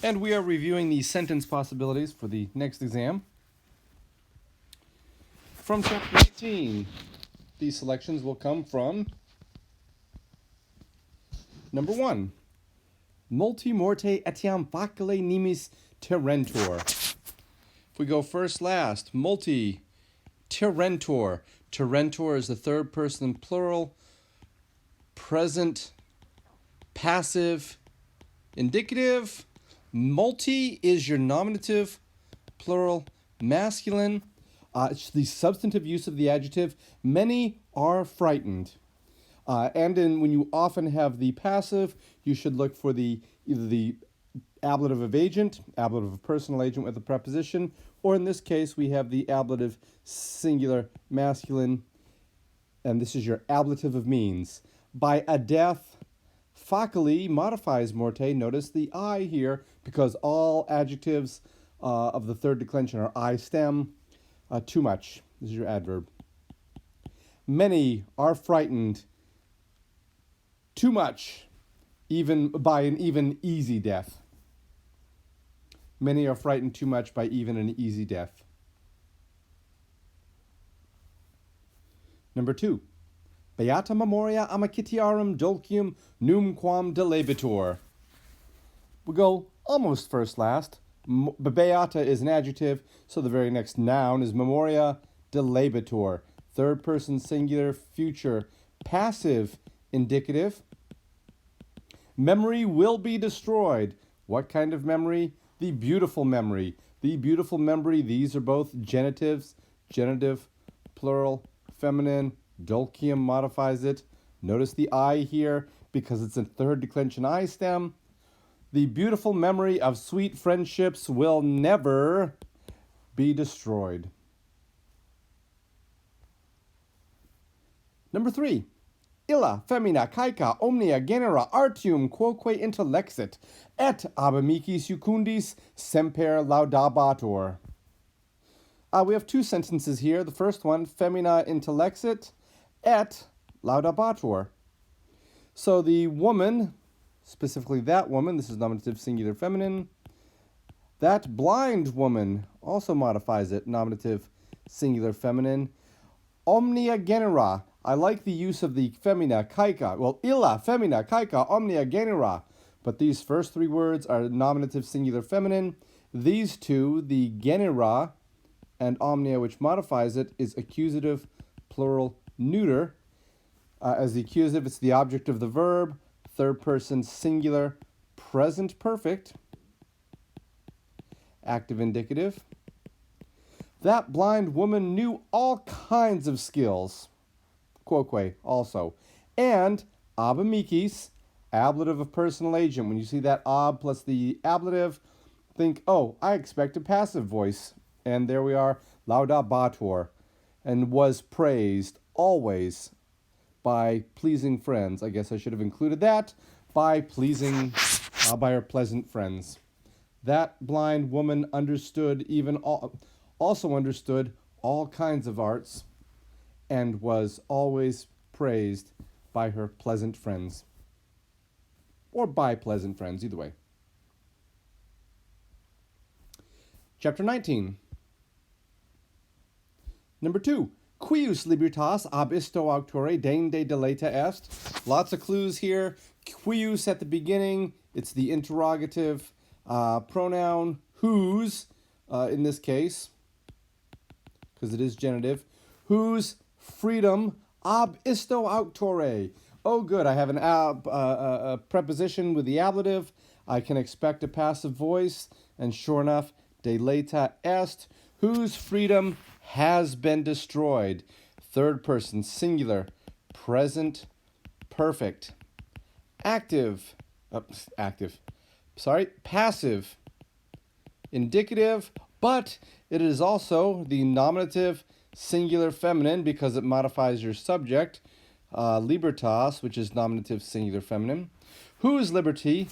And we are reviewing the sentence possibilities for the next exam. From chapter 19, these selections will come from number 1. Multi morte etiam facile nimis terrentur. If we go first last, multi terrentur. Terrentur is the third person plural, present, passive, indicative. Multi is your nominative, plural, masculine. It's the substantive use of the adjective. Many are frightened. When you often have the passive, you should look for either the ablative of agent, ablative of personal agent with a preposition, or in this case, we have the ablative singular masculine, and this is your ablative of means. By a death, facile modifies morte. Notice the I here, because all adjectives of the third declension are I stem. Too much. This is your adverb. Many are frightened too much, even by an even easy death. Many are frightened too much by even an easy death. Number 2. Beata memoria amicitiarum dulcium numquam delebitur. We go almost first last. Beata is an adjective, so the very next noun is memoria delebitur. Third person singular, future, passive, indicative. Memory will be destroyed. What kind of memory? The beautiful memory. The beautiful memory, these are both genitives. Genitive, plural, feminine. Dulcium modifies it. Notice the I here, because it's a third declension I stem. The beautiful memory of sweet friendships will never be destroyed. Number 3. Illa femina caeca omnia genera artium quoque intellexit, et ab amicis jucundis semper laudabatur. We have two sentences here. The first one, femina intellexit, et laudabatur. So the woman, specifically that woman, this is nominative singular feminine. That blind woman also modifies it, nominative singular feminine. Omnia genera. I like the use of the femina caeca. Well, illa femina caeca omnia genera. But these first three words are nominative singular feminine. These two, the genera and omnia, which modifies it, is accusative plural neuter. As the accusative, it's the object of the verb, third person singular, present perfect, active indicative. That blind woman knew all kinds of skills, quoque also, and ab amicis, ablative of personal agent. When you see that ab plus the ablative, think, oh, I expect a passive voice. And there we are, laudabatur, and was praised always by pleasing friends. I guess I should have included that, by her pleasant friends. That blind woman understood also understood all kinds of arts, and was always praised by her pleasant friends. Or by pleasant friends, either way. Chapter 19. Number 2. Quius libertas ab isto auctore dende deleta est. Lots of clues here. Quius at the beginning. It's the interrogative pronoun. Whose, in this case, because it is genitive. Whose freedom ab isto auctore. Oh, good. I have a preposition with the ablative. I can expect a passive voice. And sure enough, deleta est. Whose freedom has been destroyed. Third person singular, present perfect, passive, indicative, but it is also the nominative singular feminine because it modifies your subject, libertas, which is nominative singular feminine, whose liberty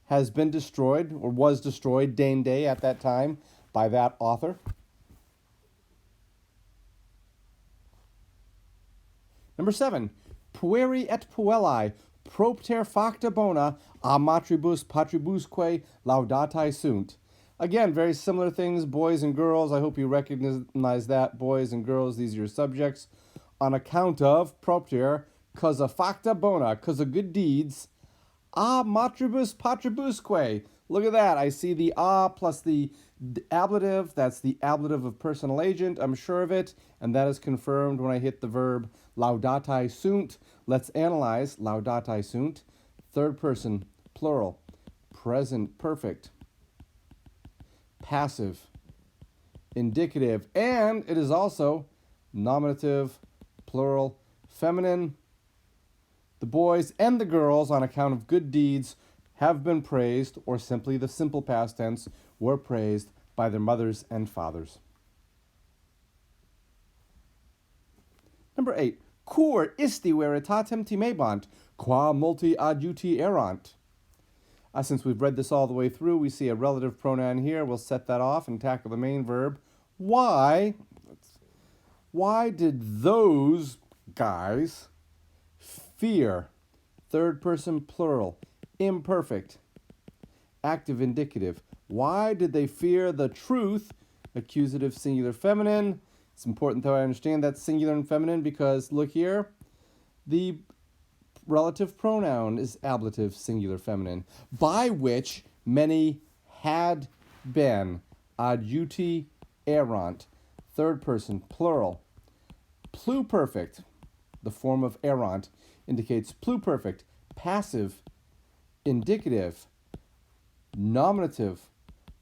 has been destroyed or was destroyed, dende, at that time by that author. Number 7, pueri et puellae propter facta bona a matribus patribusque laudatae sunt. Again, very similar things, boys and girls. I hope you recognize that, boys and girls. These are your subjects. On account of, propter, cause of facta bona, cause of good deeds, a matribus patribusque. Look at that. I see the a plus the ablative. That's the ablative of personal agent. I'm sure of it. And that is confirmed when I hit the verb laudatae sunt. Let's analyze laudatae sunt. Third person, plural, present perfect, passive, indicative, and it is also nominative, plural, feminine. The boys and the girls, on account of good deeds, have been praised, or simply the simple past tense, were praised by their mothers and fathers. Number 8. Cur isti veritatem timebant, qua multi adjuti erant. Since we've read this all the way through, we see a relative pronoun here. We'll set that off and tackle the main verb. Why did those guys fear? Third person plural, imperfect, active indicative. Why did they fear the truth? Accusative singular feminine. It's important that I understand that singular and feminine because look here, the relative pronoun is ablative singular feminine, by which many had been. Adjuti erant, third person plural. Pluperfect, the form of erant, indicates pluperfect, passive, indicative, nominative,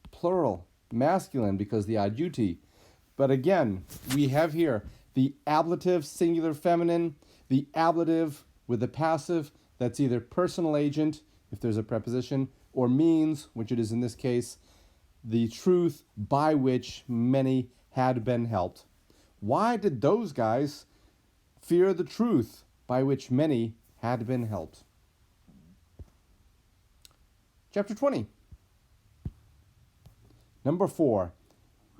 plural, masculine because the adjuti. But again, we have here the ablative singular feminine, the ablative with the passive, that's either personal agent, if there's a preposition, or means, which it is in this case, the truth by which many had been helped. Why did those guys fear the truth by which many had been helped? Chapter 20. Number 4.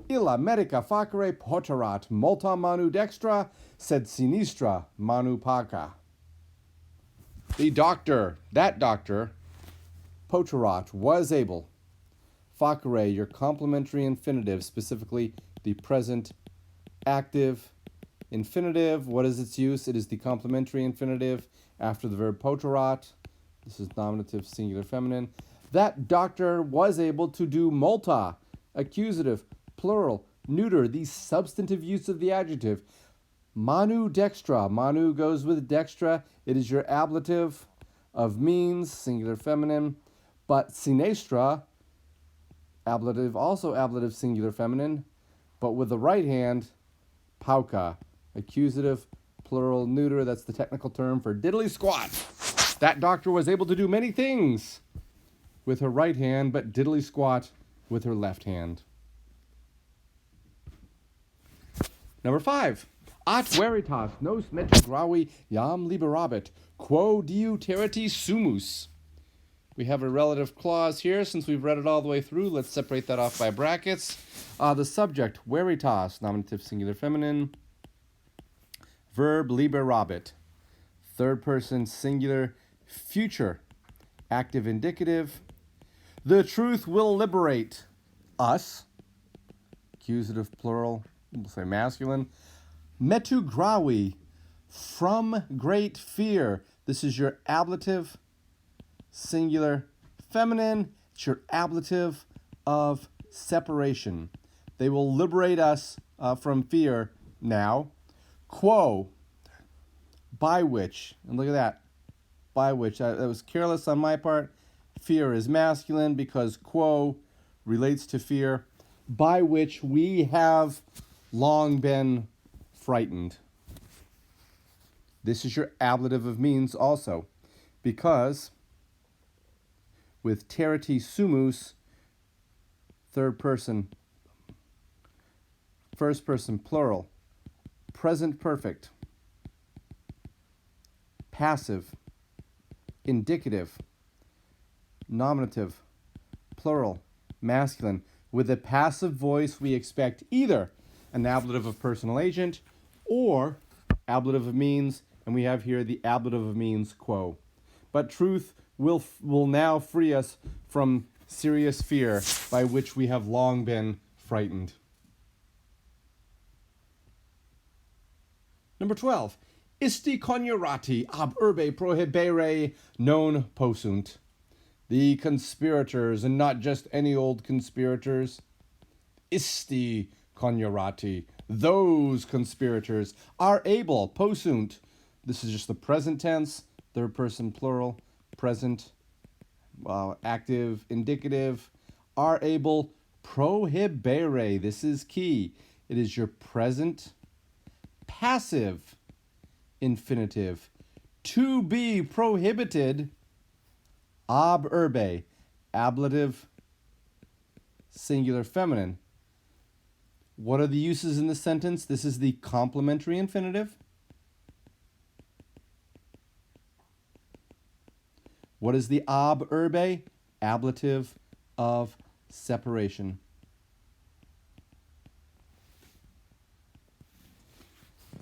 Illa medica facere poterat multa manu dextra, sed sinistra manu paca. That doctor, poterat, was able. Facere, your complementary infinitive, specifically the present active infinitive. What is its use? It is the complementary infinitive after the verb poterat. This is nominative singular feminine. That doctor was able to do multa, accusative, plural, neuter, the substantive use of the adjective. Manu dextra. Manu goes with dextra. It is your ablative of means, singular feminine. But sinestra, ablative, also ablative singular feminine, but with the right hand, pauca, accusative, plural, neuter. That's the technical term for diddly squat. That doctor was able to do many things with her right hand, but diddly squat with her left hand. Number 5. At veritas nos metu gravi iam liberabit, quo diu teriti sumus. We have a relative clause here. Since we've read it all the way through, let's separate that off by brackets. The subject, veritas, nominative singular feminine. Verb, liberabit. Third person singular future, active indicative. The truth will liberate us. Accusative plural, we'll say masculine. Metu gravi, from great fear. This is your ablative singular feminine. It's your ablative of separation. They will liberate us from fear now. Quo, by which, and look at that, by which, that was careless on my part. Fear is masculine because quo relates to fear, by which we have long been frightened. This is your ablative of means also, because with teriti sumus, third person, first person plural, present perfect, passive, indicative, nominative, plural, masculine. With a passive voice, we expect either an ablative of personal agent or ablative of means, and we have here the ablative of means quo. but truth will now free us from serious fear by which we have long been frightened. Number 12. Isti coniurati ab urbe prohibere non possunt. The conspirators, and not just any old conspirators, isti coniurati, those conspirators, are able, possunt, this is just the present tense, third person plural, present, active, indicative, are able, prohibere, this is key, it is your present passive infinitive, to be prohibited, ab urbe, ablative, singular feminine. What are the uses in this sentence? This is the complementary infinitive. What is the ab urbe? Ablative of separation.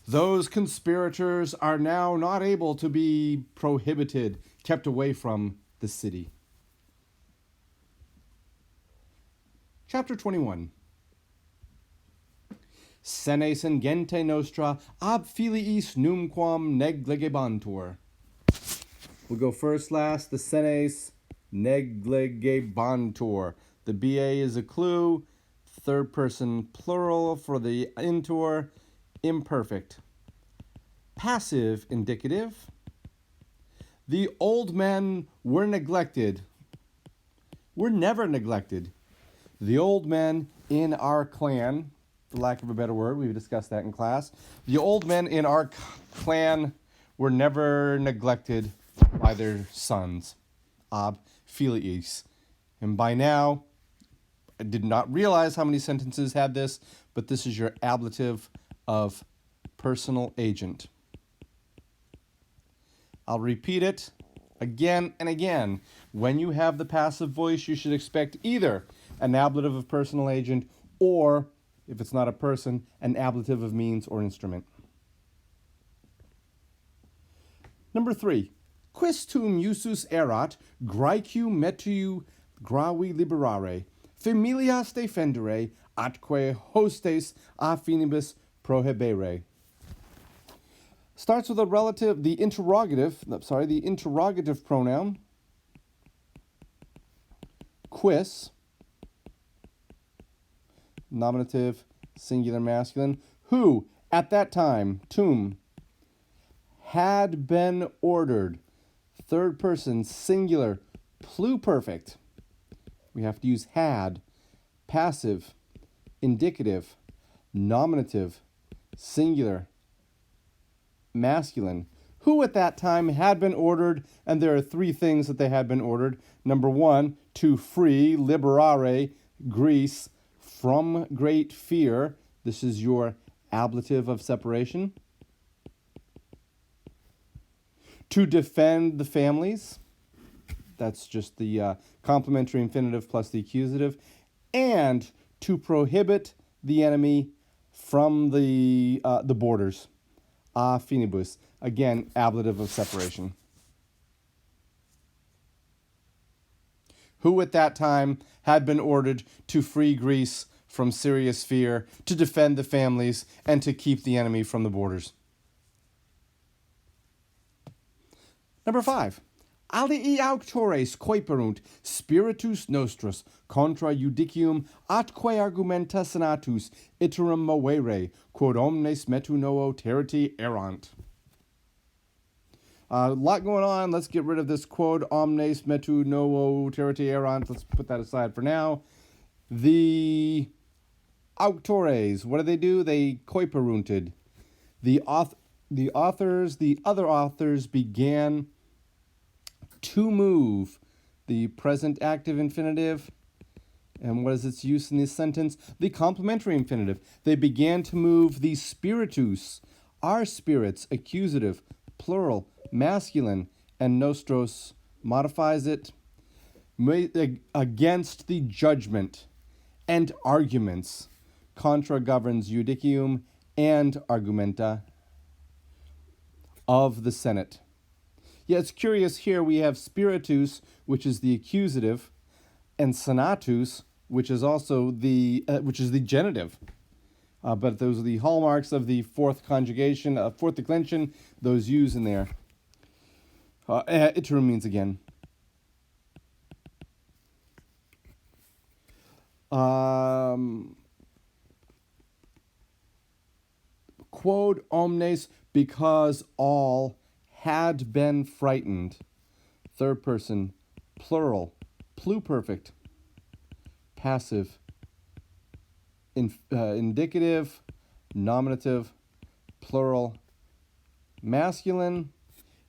Those conspirators are now not able to be prohibited, kept away from the city. Chapter 21. Senes in gente nostra ab filiis numquam negligebantur. We'll go first, last. The senes negligebantur. The BA is a clue. Third person plural for the intor. Imperfect. Passive indicative. The old men were neglected. Were never neglected. The old men in our clan, for lack of a better word, we've discussed that in class. The old men in our clan were never neglected by their sons. Ab filiis. And by now, I did not realize how many sentences had this, but this is your ablative of personal agent. I'll repeat it again and again. When you have the passive voice, you should expect either an ablative of personal agent or, if it's not a person, an ablative of means or instrument. Number 3. Quis tum usus erat graecu metu gravi liberare, familias defendere, atque hostes a finibus prohibere. Starts with the interrogative pronoun, quis, nominative, singular, masculine, who, at that time, tum, had been ordered, third person, singular, pluperfect. We have to use had, passive, indicative, nominative, singular, masculine, who at that time had been ordered, and there are 3 things that they had been ordered. Number 1, to free, liberare, Greece, from great fear. This is your ablative of separation. To defend the families. That's just the complementary infinitive plus the accusative. And to prohibit the enemy from the borders. A finibus. Again, ablative of separation. Who at that time had been ordered to free Greece from serious fear, to defend the families, and to keep the enemy from the borders. Number 5. Alii auctores coiperunt spiritus nostros contra judicium atque argumenta senatus iterum movere, quod omnes metu noo teriti erant. A lot going on. Let's get rid of this quod omnes metu noo teriti erant. Let's put that aside for now. The auctores, what do? They coiperunted. The other authors began to move the present active infinitive. And what is its use in this sentence? The complementary infinitive. They began to move the spiritus, our spirits, accusative, plural, masculine, and nostros modifies it, against the judgment and arguments. Contra governs judicium and argumenta of the Senate. Yeah, it's curious here we have spiritus, which is the accusative, and senatus, which is also the genitive. But those are the hallmarks of the fourth conjugation, fourth declension, those U's in there. Iterum means again. Quod omnes, because all had been frightened. Third person, plural, pluperfect, passive, indicative, nominative, plural, masculine.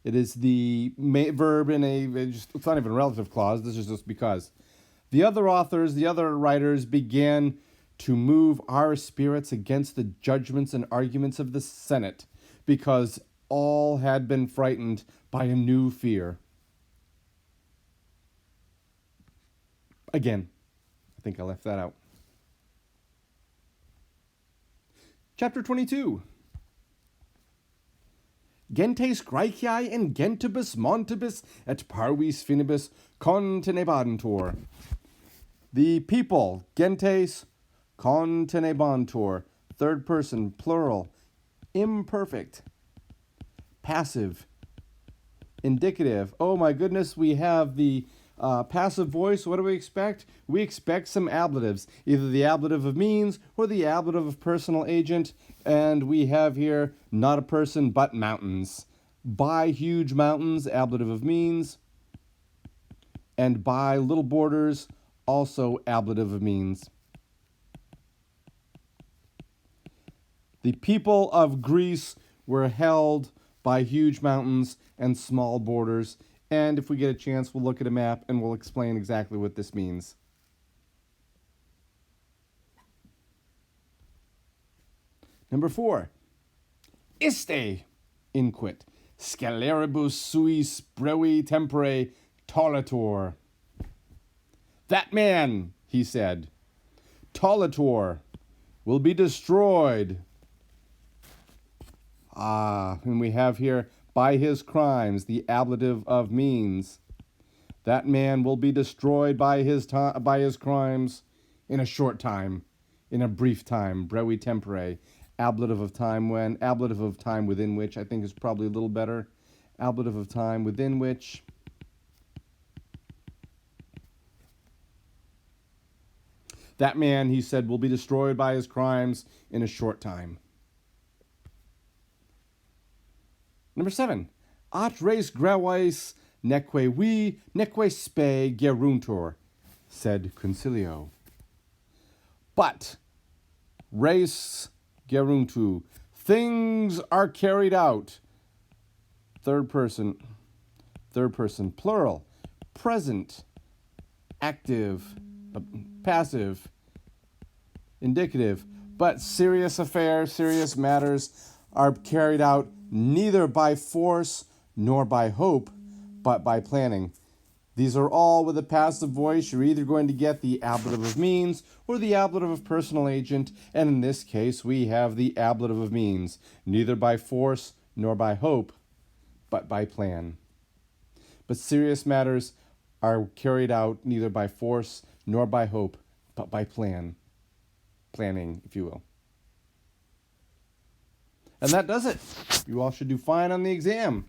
It is the verb in it's not even a relative clause, this is just because. The other authors, the other writers began to move our spirits against the judgments and arguments of the Senate, because all had been frightened by a new fear. Again, I think I left that out. Chapter 22. Gentes Graeciae and gentibus montibus et parvis finibus contenebantur. The people, gentes, contenebantur, third person, plural, imperfect, passive, indicative. Oh my goodness, we have the passive voice. What do we expect? We expect some ablatives, either the ablative of means or the ablative of personal agent. And we have here not a person but mountains. By huge mountains, ablative of means. And by little borders, also ablative of means. The people of Greece were held by huge mountains and small borders. And if we get a chance, we'll look at a map and we'll explain exactly what this means. Number 4. Iste inquit scaleribus suis brevi tempore tolator. That man, he said, tolator, will be destroyed. And we have here, by his crimes, the ablative of means. That man will be destroyed by his crimes in a short time, in a brief time, brevi tempore. Ablative of time when, ablative of time within which, I think is probably a little better. Ablative of time within which. That man, he said, will be destroyed by his crimes in a short time. Number 7. At res graves neque vi neque spe geruntur, said Concilio. But res geruntu, things are carried out. Third person, plural, present, active, passive, indicative. But serious affairs, serious matters are carried out neither by force nor by hope, but by planning. These are all with a passive voice. You're either going to get the ablative of means or the ablative of personal agent, and in this case we have the ablative of means, neither by force nor by hope, but by plan. But serious matters are carried out neither by force nor by hope, but by planning, if you will. And that does it. You all should do fine on the exam.